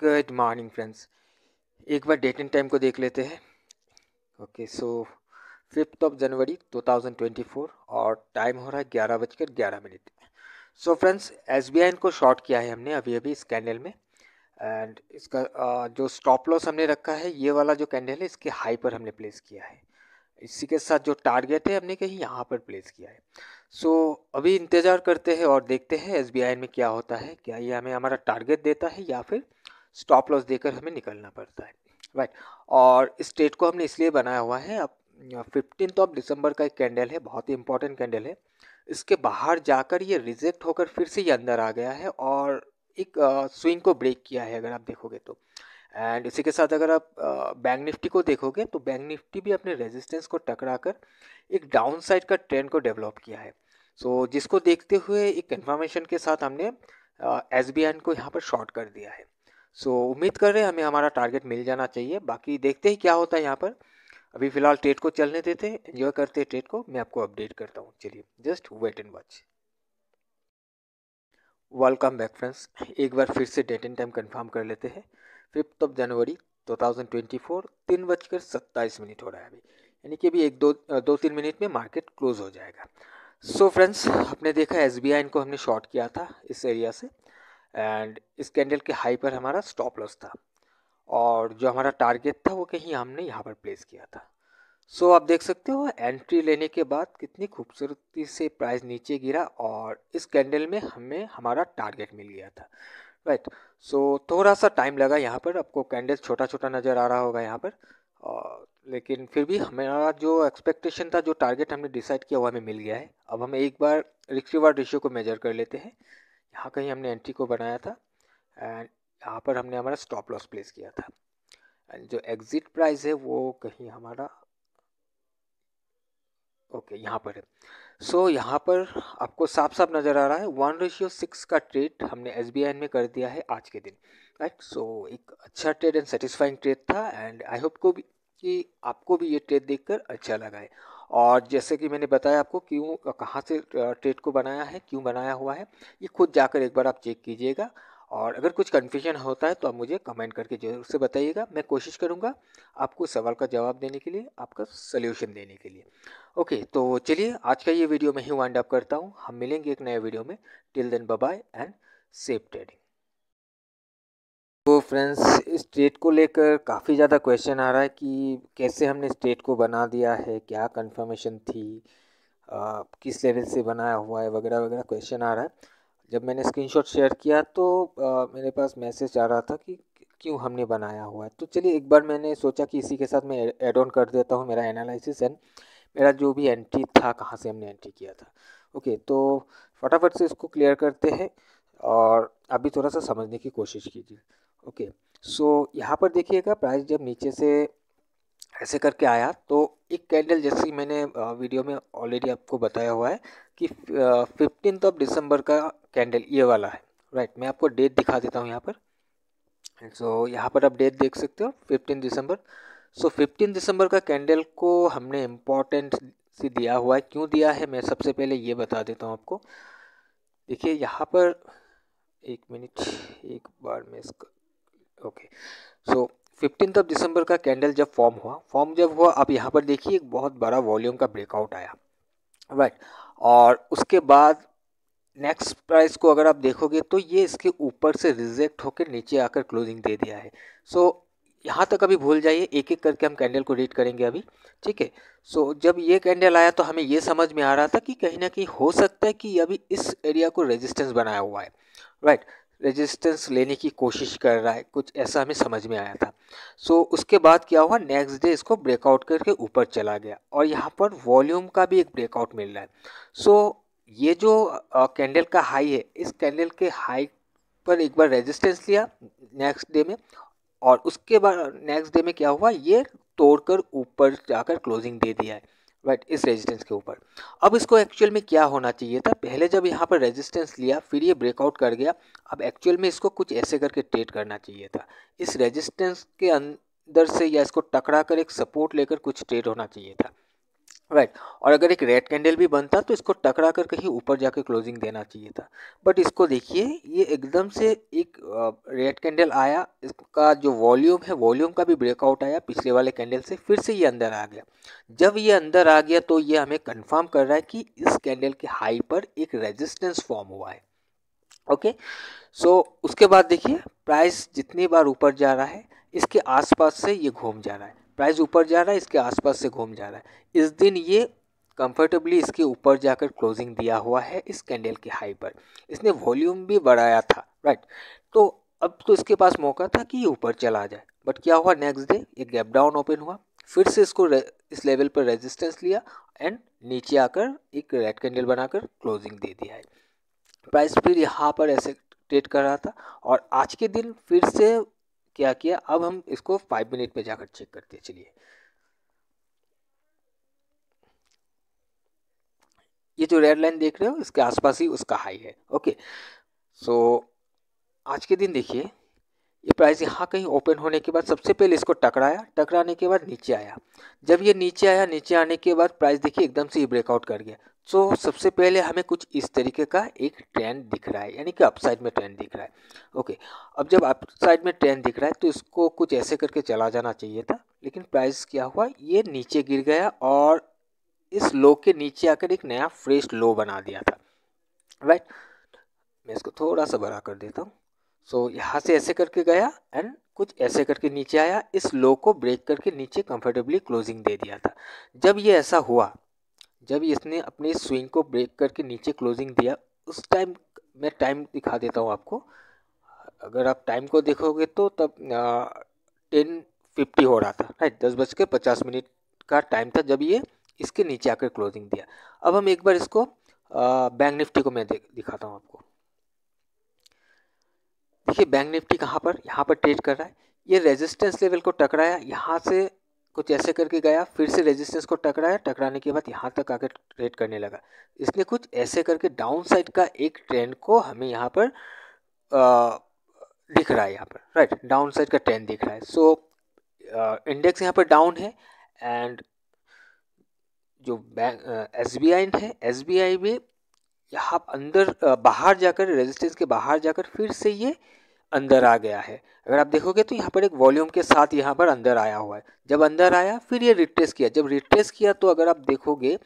Good morning friends. एक बार date and time को देख लेते हैं। ओके, सो 5 जनवरी 2024 और टाइम हो रहा है 11:11। सो फ्रेंड्स, SBI को शॉर्ट किया है हमने अभी अभी इस कैंडल में। एंड इसका जो स्टॉप लॉस हमने रखा है, ये वाला जो कैंडल है इसके हाई पर हमने प्लेस किया है। इसी के साथ जो टारगेट है हमने कहीं यहाँ पर प्लेस किया है। सो अभी इंतज़ार करते हैं और देखते हैं SBI में क्या होता है। क्या ये हमें हमारा टारगेट देता है या फिर स्टॉप लॉस देकर हमें निकलना पड़ता है, राइट। और इस डेट को हमने इसलिए बनाया हुआ है, अब 15 दिसंबर का एक कैंडल है, बहुत ही इंपॉर्टेंट कैंडल है। इसके बाहर जाकर ये रिजेक्ट होकर फिर से ये अंदर आ गया है और एक स्विंग को ब्रेक किया है अगर आप देखोगे तो। एंड इसी के साथ अगर आप बैंक निफ्टी को देखोगे तो बैंक निफ्टी भी अपने रेजिस्टेंस को टकरा कर एक डाउन साइड का ट्रेंड को डेवलप किया है। सो जिसको देखते हुए एक कंफर्मेशन के साथ हमने SBI को यहाँ पर शॉर्ट कर दिया है। सो उम्मीद कर रहे हैं हमें हमारा टारगेट मिल जाना चाहिए। बाकी देखते ही क्या होता है यहाँ पर। अभी फिलहाल ट्रेड को चलने देते हैं, एंजॉय करते हैं ट्रेड को। मैं आपको अपडेट करता हूँ, चलिए just wait and watch. Welcome back friends. एक बार फिर से डेट एंड टाइम कंफर्म कर लेते हैं। 5 जनवरी 2024 3:27 हो रहा है अभी, यानी कि अभी एक दो तीन मिनट में मार्केट क्लोज हो जाएगा। सो फ्रेंड्स, आपने देखा SBI को हमने शॉर्ट किया था इस एरिया से। एंड इस कैंडल के हाई पर हमारा स्टॉप लॉस था और जो हमारा टारगेट था वो कहीं हमने यहाँ पर प्लेस किया था। सो आप देख सकते हो एंट्री लेने के बाद कितनी खूबसूरती से प्राइस नीचे गिरा और इस कैंडल में हमें हमारा टारगेट मिल गया था, राइट। सो थोड़ा सा टाइम लगा यहाँ पर, आपको कैंडल छोटा छोटा नज़र आ रहा होगा यहाँ पर। लेकिन फिर भी हमारा जो एक्सपेक्टेशन था, जो टारगेट हमने डिसाइड किया वो हमें मिल गया है। अब हम एक बार रिस्क रिवार्ड रेशियो को मेजर कर लेते हैं। यहाँ कहीं हमने एंट्री को बनाया था एंड यहाँ पर हमने हमारा स्टॉप लॉस प्लेस किया था। एंड जो एग्जिट प्राइस है वो कहीं हमारा ओके यहाँ पर है। सो यहाँ पर आपको साफ साफ नज़र आ रहा है 1:6 का ट्रेड हमने SBI में कर दिया है आज के दिन, राइट। सो एक अच्छा ट्रेड एंड सेटिस्फाइंग ट्रेड था एंड आई होप को भी कि आपको भी ये ट्रेड देखकर अच्छा लगा है। और जैसे कि मैंने बताया आपको क्यों, कहाँ से ट्रेड को बनाया है, क्यों बनाया हुआ है, ये खुद जाकर एक बार आप चेक कीजिएगा। और अगर कुछ कन्फ्यूजन होता है तो आप मुझे कमेंट करके जरूर से बताइएगा। मैं कोशिश करूँगा आपको सवाल का जवाब देने के लिए, आपका सल्यूशन देने के लिए। ओके, तो चलिए आज का ये वीडियो मैं ही वाइंड अप करता हूँ। हम मिलेंगे एक नए वीडियो में। Till then bye bye and safe trading. तो फ्रेंड्स, इस ट्रेड को लेकर काफ़ी ज़्यादा क्वेश्चन आ रहा है कि कैसे हमने इस ट्रेड को बना दिया है, क्या कंफर्मेशन थी, किस लेवल से बनाया हुआ है, वगैरह वगैरह क्वेश्चन आ रहा है। जब मैंने स्क्रीनशॉट शेयर किया तो मेरे पास मैसेज आ रहा था कि क्यों हमने बनाया हुआ है। तो चलिए एक बार मैंने सोचा कि इसी के साथ मैं ऐड ऑन कर देता हूँ मेरा एनालिसिस एंड मेरा जो भी एंट्री था, कहाँ से हमने एंट्री किया था। ओके, तो फटाफट से इसको क्लियर करते हैं और अभी थोड़ा सा समझने की कोशिश कीजिए। ओके, सो यहाँ पर देखिएगा प्राइस जब नीचे से ऐसे करके आया तो एक कैंडल, जैसे मैंने वीडियो में ऑलरेडी आपको बताया हुआ है कि 15 दिसंबर का कैंडल ये वाला है, राइट। मैं आपको डेट दिखा देता हूँ यहाँ पर। सो यहाँ पर आप डेट देख सकते हो 15 दिसंबर। सो 15 दिसंबर का कैंडल को हमने इम्पोर्टेंट से दिया हुआ है। क्यों दिया है मैं सबसे पहले ये बता देता हूँ आपको। देखिए यहाँ पर एक मिनट, एक बार मैं इसका ओके। सो 15 दिसंबर का कैंडल जब फॉर्म जब हुआ, अब यहाँ पर देखिए एक बहुत बड़ा वॉल्यूम का ब्रेकआउट आया, राइट। और उसके बाद नेक्स्ट प्राइस को अगर आप देखोगे तो ये इसके ऊपर से रिजेक्ट होकर नीचे आकर क्लोजिंग दे दिया है। सो यहाँ तक अभी भूल जाइए, एक एक करके हम कैंडल को रीड करेंगे अभी, ठीक है। सो जब ये कैंडल आया तो हमें ये समझ में आ रहा था कि कहीं ना कहीं हो सकता है कि अभी इस एरिया को रेजिस्टेंस बनाया हुआ है, राइट। रेजिस्टेंस लेने की कोशिश कर रहा है, कुछ ऐसा हमें समझ में आया था। सो उसके बाद क्या हुआ, नेक्स्ट डे इसको ब्रेकआउट करके ऊपर चला गया और यहाँ पर वॉल्यूम का भी एक ब्रेकआउट मिल रहा है। सो ये जो कैंडल का हाई है, इस कैंडल के हाई पर एक बार रेजिस्टेंस लिया नेक्स्ट डे में और उसके बाद नेक्स्ट डे में क्या हुआ, ये तोड़कर ऊपर जाकर क्लोजिंग दे दिया है, राइट, इस रेजिस्टेंस के ऊपर। अब इसको एक्चुअल में क्या होना चाहिए था, पहले जब यहाँ पर रेजिस्टेंस लिया फिर ये ब्रेकआउट कर गया, अब एक्चुअल में इसको कुछ ऐसे करके ट्रेड करना चाहिए था। इस रेजिस्टेंस के अंदर से या इसको टकरा कर एक सपोर्ट लेकर कुछ ट्रेड होना चाहिए था, राइट। और अगर एक रेड कैंडल भी बनता तो इसको टकरा कर कहीं ऊपर जाकर क्लोजिंग देना चाहिए था, बट इसको देखिए ये एकदम से एक रेड कैंडल आया, इसका जो वॉल्यूम है वॉल्यूम का भी ब्रेकआउट आया पिछले वाले कैंडल से, फिर से ये अंदर आ गया। जब ये अंदर आ गया तो ये हमें कंफर्म कर रहा है कि इस कैंडल के हाई पर एक रेजिस्टेंस फॉर्म हुआ है। ओके, सो उसके बाद देखिए प्राइस जितनी बार ऊपर जा रहा है इसके आसपास से ये घूम जा रहा है, प्राइस ऊपर जा रहा है इसके आसपास से घूम जा रहा है। इस दिन ये कंफर्टेबली इसके ऊपर जाकर क्लोजिंग दिया हुआ है इस कैंडल के हाई पर, इसने वॉल्यूम भी बढ़ाया था, राइट। तो अब तो इसके पास मौका था कि ये ऊपर चला जाए, बट क्या हुआ, नेक्स्ट डे एक गैप डाउन ओपन हुआ, फिर से इसको इस लेवल पर रेजिस्टेंस लिया एंड नीचे आकर एक रेड कैंडल बनाकर क्लोजिंग दे दिया है। प्राइस फिर यहाँ पर ऐसे ट्रेड कर रहा था और आज के दिन फिर से क्या किया, अब हम इसको 5 मिनट में जाकर चेक करते हैं। चलिए, ये जो रेड लाइन देख रहे हो इसके आसपास ही उसका हाई है। ओके, सो आज के दिन देखिए ये प्राइस यहाँ कहीं ओपन होने के बाद सबसे पहले इसको टकराया, टकराने के बाद नीचे आया। जब ये नीचे आया, नीचे आने के बाद प्राइस देखिए एकदम से ही ब्रेकआउट कर गया। सो सबसे पहले हमें कुछ इस तरीके का एक ट्रेंड दिख रहा है, यानी कि अपसाइड में ट्रेंड दिख रहा है। ओके, अब जब अपसाइड में ट्रेंड दिख रहा है तो इसको कुछ ऐसे करके चला जाना चाहिए था, लेकिन प्राइस क्या हुआ, ये नीचे गिर गया और इस लो के नीचे आकर एक नया फ्रेश लो बना दिया था, राइट। मैं इसको थोड़ा सा बड़ा कर देता हूँ। सो यहाँ से ऐसे करके गया एंड कुछ ऐसे करके नीचे आया, इस लो को ब्रेक करके नीचे कंफर्टेबली क्लोजिंग दे दिया था। जब ये ऐसा हुआ, जब इसने अपने स्विंग को ब्रेक करके नीचे क्लोजिंग दिया, उस टाइम मैं टाइम दिखा देता हूँ आपको। अगर आप टाइम को देखोगे तो तब 10:50 हो रहा था, राइट, 10:50 का टाइम था जब ये इसके नीचे आकर क्लोजिंग दिया। अब हम एक बार इसको बैंक निफ्टी को मैं दिखाता हूँ आपको। देखिए बैंक निफ्टी कहाँ पर, यहाँ पर ट्रेड कर रहा है। ये रेजिस्टेंस लेवल को टकराया, यहाँ से कुछ ऐसे करके गया, फिर से रेजिस्टेंस को टकराया, टकराने के बाद यहाँ तक आकर ट्रेड करने लगा। इसने कुछ ऐसे करके डाउन साइड का एक ट्रेंड को हमें यहाँ पर दिख रहा है, यहाँ पर राइट, डाउन साइड का ट्रेंड दिख रहा है। सो इंडेक्स यहाँ पर डाउन है एंड जो बैंक SBI है, SBI में यहाँ अंदर बाहर जाकर रेजिस्टेंस के बाहर जाकर फिर से ये अंदर आ गया है। अगर आप देखोगे तो यहाँ पर एक वॉल्यूम के साथ यहाँ पर अंदर आया हुआ है। जब अंदर आया फिर ये रिट्रेस किया, जब रिट्रेस किया तो अगर आप देखोगे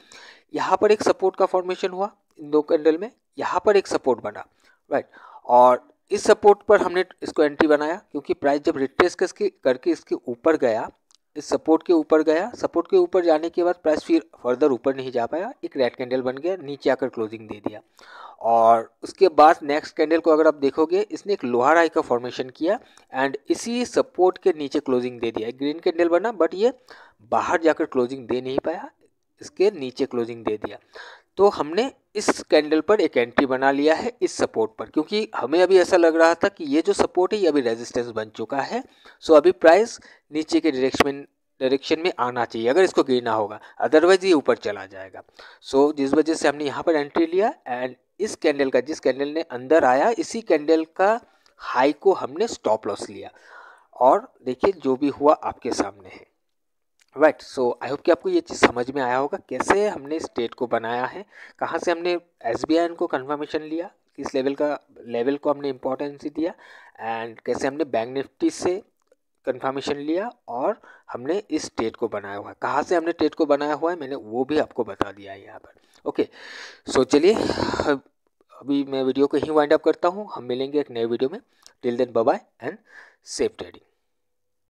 यहाँ पर एक सपोर्ट का फॉर्मेशन हुआ, इन दो कैंडल में यहाँ पर एक सपोर्ट बना, राइट। और इस सपोर्ट पर हमने इसको एंट्री बनाया, क्योंकि प्राइस जब रिट्रेस करके इसके ऊपर गया, इस सपोर्ट के ऊपर गया, सपोर्ट के ऊपर जाने के बाद प्राइस फिर फर्दर ऊपर नहीं जा पाया, एक रेड कैंडल बन गया, नीचे आकर क्लोजिंग दे दिया। और उसके बाद नेक्स्ट कैंडल को अगर आप देखोगे, इसने एक लोअर हाई का फॉर्मेशन किया एंड इसी सपोर्ट के नीचे क्लोजिंग दे दिया। एक ग्रीन कैंडल बना बट ये बाहर जाकर क्लोजिंग दे नहीं पाया, इसके नीचे क्लोजिंग दे दिया। तो हमने इस कैंडल पर एक एंट्री बना लिया है इस सपोर्ट पर, क्योंकि हमें अभी ऐसा लग रहा था कि ये जो सपोर्ट है ये अभी रेजिस्टेंस बन चुका है। सो अभी प्राइस नीचे के डायरेक्शन में आना चाहिए अगर इसको गिरना होगा, अदरवाइज ये ऊपर चला जाएगा। सो जिस वजह से हमने यहाँ पर एंट्री लिया एंड इस कैंडल का, जिस कैंडल ने अंदर आया, इसी कैंडल का हाई को हमने स्टॉप लॉस लिया और देखिए जो भी हुआ आपके सामने है, राइट। सो आई होप कि आपको ये चीज़ समझ में आया होगा कैसे हमने स्टेट को बनाया है, कहाँ से हमने SBI को कंफर्मेशन लिया, किस लेवल को हमने इम्पोर्टेंस दिया एंड कैसे हमने बैंक निफ्टी से कंफर्मेशन लिया और हमने इस स्टेट को बनाया हुआ है। कहाँ से हमने स्टेट को बनाया हुआ है मैंने वो भी आपको बता दिया है यहाँ पर। ओके, सो चलिए अभी मैं वीडियो को ही वाइंड अप करता हूँ, हम मिलेंगे एक नए वीडियो में। Till then bye bye and safe trading.